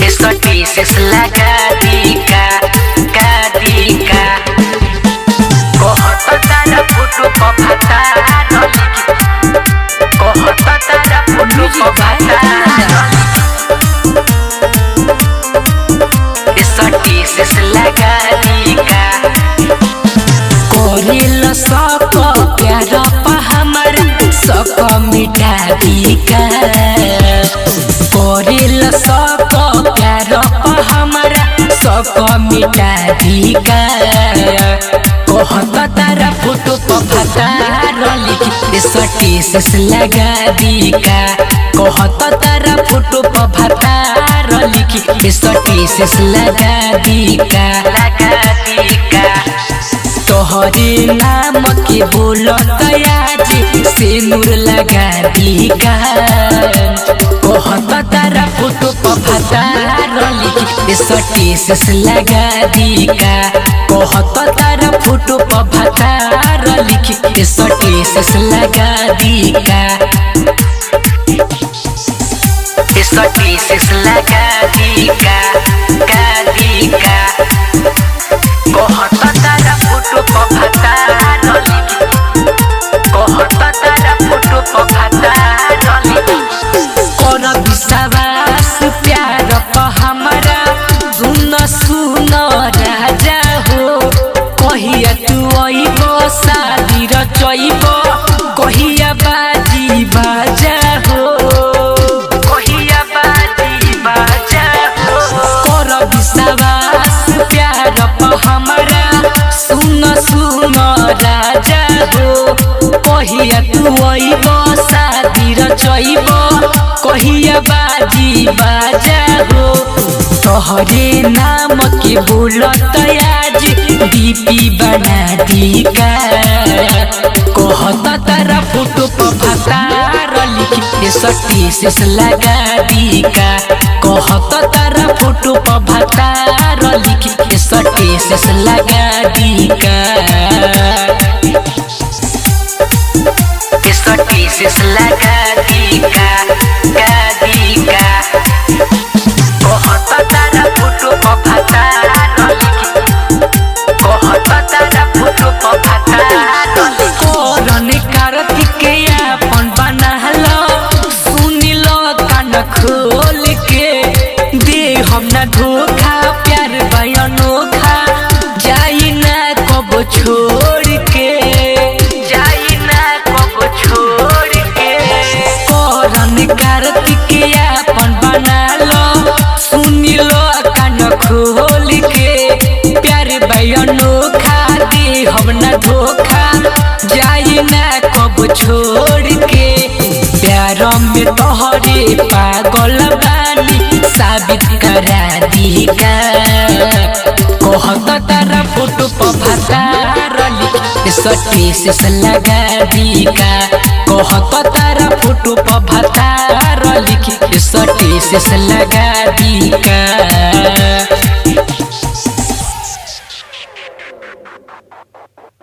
Pieces लगा दीका कहत तारा photo पफाता कहत तारा फोटो पफाता पीसेस लगा दीका कोरेल सक प्यार पा हमर सक मिटा दीका कोरेल सक प्यार पा हमर सक मिटा दीका कहत तारा फोटो पफाता स्टेटस लगा दीका कहत तारा फोटो पफाता स्टेटस लगा दीका तोहरे नाम के बोलत आज सिंदूर लगा दीका कहत तारा फोटो पफाता स्टेटस लगा दीका कहत तारा फोटो पफाता स्टेटस लगा दीका पीसेस लगा दीका कहत तारा फोटो पफाता कहत तारा फोटो पफाता कर विश्वास प्यार पा हमरा सुन राजा हो कहिया तू अइबो शादी रचइबो कहिया बाजी बाजा हो कहिया बाजी बाजा हो कर विश्वास प्यार पा हमरा सुन राजा हो कहिया तू अइबो शादी रचइबो कहिया बाजी बाजा हो तोहरे नाम के बोलत आज डीपी बना दीका कहत तारा फोटो पफाता स्टेटस लगा दीका कहत तारा फोटो पफाता स्टेटस लगा दीका पीसेस लगा दीका कहत तारा फोटो पफाता कहत तारा फोटो पफाता करन कार्तिक अपन बनहल सुनिल कान खोल के दे हम न धोखा प्यार बयानोखा जाई ना कब छोड़ के जाई ना कब छोड़ के करन कार्तिक अपन बनहल सुनिल कान खोल के प्यार बयानोखा दे हम न धोखा जाई ना कब छोड़ के प्यार में तोहरे पागल बानी साबित करा दीका कहत तारा फोटो पफाता स्टेटस लगा दीका कहत तारा फोटो पफाता स्टेटस लगा दीका।